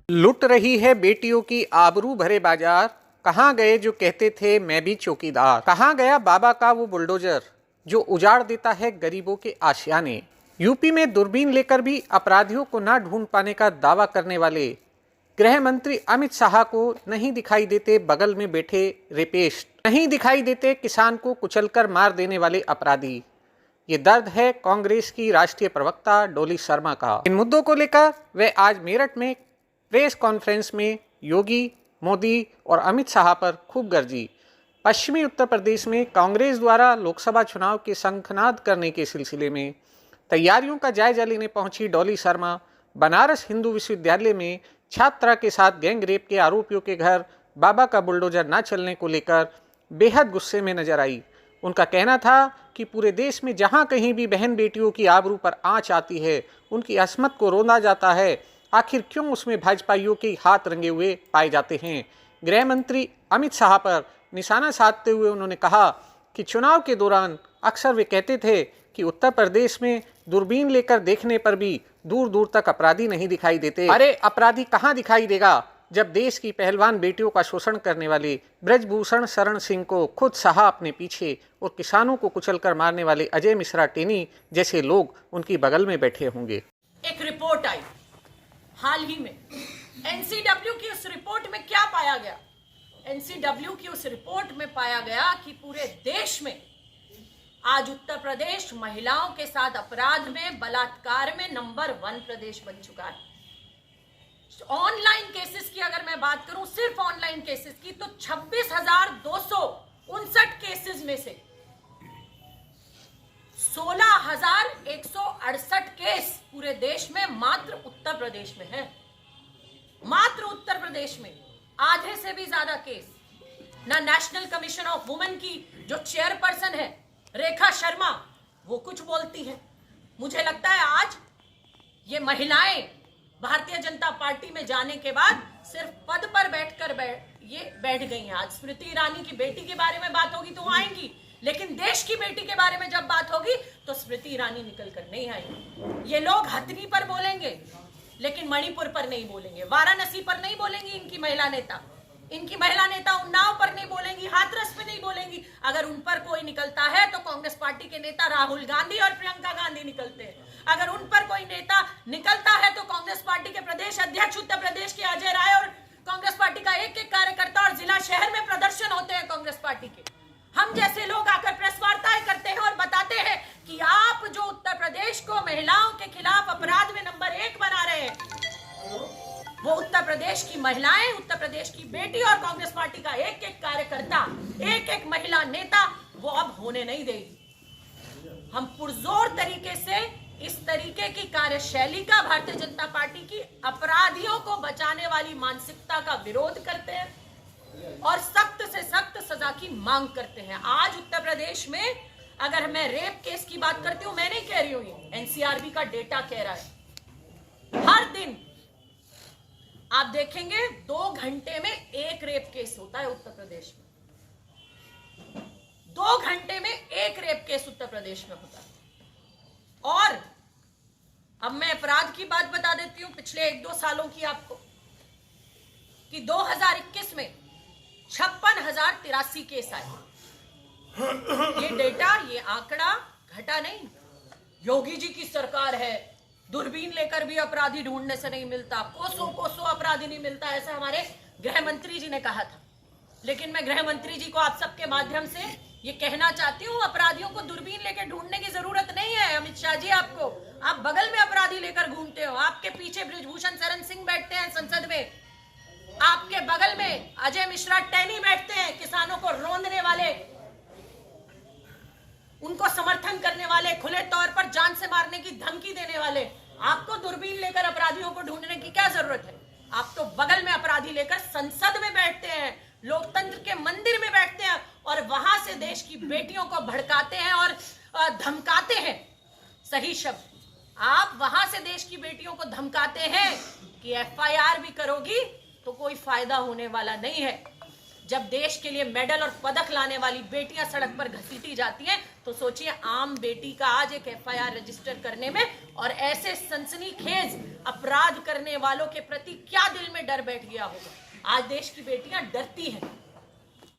लुट रही है बेटियों की आबरू भरे बाजार। कहाँ गए जो कहते थे मैं भी चौकीदार। कहाँ गया बाबा का वो बुलडोजर जो उजाड़ देता है गरीबों के आशियाने। यूपी में दूरबीन लेकर भी अपराधियों को ना ढूंढ पाने का दावा करने वाले गृह मंत्री अमित शाह को नहीं दिखाई देते बगल में बैठे रेपिस्ट, नहीं दिखाई देते किसान को कुचलकर मार देने वाले अपराधी। ये दर्द है कांग्रेस की राष्ट्रीय प्रवक्ता डॉली शर्मा का। इन मुद्दों को लेकर वे आज मेरठ में प्रेस कॉन्फ्रेंस में योगी, मोदी और अमित शाह पर खूब गरजी। पश्चिमी उत्तर प्रदेश में कांग्रेस द्वारा लोकसभा चुनाव के शंखनाद करने के सिलसिले में तैयारियों का जायजा लेने पहुंची डॉली शर्मा बनारस हिंदू विश्वविद्यालय में छात्रा के साथ गैंग रेप के आरोपियों के घर बाबा का बुलडोजर न चलने को लेकर बेहद गुस्से में नजर आई। उनका कहना था कि पूरे देश में जहां कहीं भी बहन बेटियों की आबरू पर आंच आती है, उनकी असमत को रोंदा जाता है, आखिर क्यों उसमें भाजपाइयों के हाथ रंगे हुए पाए जाते हैं। गृह मंत्री अमित शाह पर निशाना साधते हुए उन्होंने कहा कि चुनाव के दौरान अक्सर वे कहते थे कि उत्तर प्रदेश में दूरबीन लेकर देखने पर भी दूर दूर तक अपराधी नहीं दिखाई देते। अरे अपराधी कहाँ दिखाई देगा जब देश की पहलवान बेटियों का शोषण करने वाले ब्रजभूषण शरण सिंह को खुद शाह अपने पीछे और किसानों को कुचलकर मारने वाले अजय मिश्रा टेनी जैसे लोग उनकी बगल में बैठे होंगे। एक रिपोर्ट आई हाल ही में, एनसीडब्ल्यू की उस रिपोर्ट में क्या पाया गया? एनसीडब्ल्यू की उस रिपोर्ट में पाया गया कि पूरे देश में आज उत्तर प्रदेश महिलाओं के साथ अपराध में, बलात्कार में नंबर 1 प्रदेश बन चुका है। ऑनलाइन केसेस की अगर मैं बात करूं, सिर्फ ऑनलाइन केसेस की, तो 26,259 केसेस में से 16,168 केस पूरे देश में मात्र उत्तर प्रदेश में है। मात्र उत्तर प्रदेश में आधे से भी ज्यादा केस। ना नेशनल कमीशन ऑफ वुमेन की जो चेयरपर्सन है रेखा शर्मा, वो कुछ बोलती है। मुझे लगता है आज ये महिलाएं भारतीय जनता पार्टी में जाने के बाद सिर्फ पद पर बैठकर बैठ गई हैं। आज स्मृति ईरानी की बेटी के बारे में बात होगी तो वो आएंगी, लेकिन देश की बेटी के बारे में जब बात होगी तो स्मृति ईरानी निकल कर नहीं आएंगी। ये लोग हथनी पर बोलेंगे लेकिन मणिपुर पर नहीं बोलेंगे, वाराणसी पर नहीं बोलेंगी इनकी महिला नेता उन्नाव पर नहीं बोलेंगी, हाथरस पे नहीं बोलेंगी। अगर उन पर कोई निकलता है तो कांग्रेस पार्टी के नेता राहुल गांधी और प्रियंका गांधी निकलते हैं। अगर उन पर कोई नेता निकलता है तो कांग्रेस पार्टी के प्रदेश अध्यक्ष उत्तर प्रदेश के अजय राय और कांग्रेस पार्टी का एक एक कार्यकर्ता और जिला शहर में प्रदर्शन होते हैं कांग्रेस पार्टी के। हम जैसे लोग आकर प्रेस वार्ताएं करते हैं और बताते हैं कि आप जो उत्तर प्रदेश को महिलाओं के खिलाफ अपराध में नंबर 1 बना रहे हैं, वो उत्तर प्रदेश की महिलाएं, उत्तर प्रदेश की बेटी और कांग्रेस पार्टी का एक एक कार्यकर्ता, एक एक महिला नेता वो अब होने नहीं देगी। हम पुरजोर तरीके से इस तरीके की कार्यशैली का, भारतीय जनता पार्टी की अपराधियों को बचाने वाली मानसिकता का विरोध करते हैं और सख्त से सख्त सजा की मांग करते हैं। आज उत्तर प्रदेश में अगर मैं रेप केस की बात करती हूं, मैं नहीं कह रही हूं, एनसीआरबी का डेटा कह रहा है, हर दिन आप देखेंगे 2 घंटे में एक रेप केस होता है उत्तर प्रदेश में। 2 घंटे में एक रेप केस उत्तर प्रदेश में होता है। और अब मैं अपराध की बात बता देती हूं पिछले 1-2 सालों की आपको, कि 2021 में 56,083 केस आए। ये डेटा, ये आंकड़ा घटा नहीं। योगी जी की सरकार है, दूरबीन लेकर भी अपराधी ढूंढने से नहीं मिलता, कोसों कोसों अपराधी नहीं मिलता, ऐसा हमारे गृह मंत्री जी ने कहा था। लेकिन मैं गृह मंत्री जी को आप सबके माध्यम से ये कहना चाहती हूँ, अपराधियों को दूरबीन लेकर ढूंढने की जरूरत नहीं है। अमित शाह जी, आपको, आप बगल में अपराधी लेकर घूमते हो, आपके पीछे ब्रजभूषण शरण सिंह बैठते हैं संसद में, आपके बगल में अजय मिश्रा टेनी बैठते हैं, किसानों को रौंदने वाले, उनको समर्थन करने वाले, खुले तौर पर जान से मारने की धमकी देने वाले। आपको दूरबीन लेकर अपराधियों को ढूंढने की क्या जरूरत है? आप तो बगल में अपराधी लेकर संसद में बैठते हैं, लोकतंत्र के मंदिर में बैठते हैं और वहां से देश की बेटियों को भड़काते हैं और धमकाते हैं। सही शब्द, आप वहां से देश की बेटियों को धमकाते हैं कि एफआईआर भी करोगी तो कोई फायदा होने वाला नहीं है। जब देश के लिए मेडल और पदक लाने वाली बेटियां सड़क पर घसीटी जाती हैं तो सोचिए आम बेटी का आज एक एफआईआर रजिस्टर करने में और ऐसे सनसनीखेज अपराध करने वालों के प्रति क्या दिल में डर बैठ गया होगा। आज देश की बेटियां डरती हैं।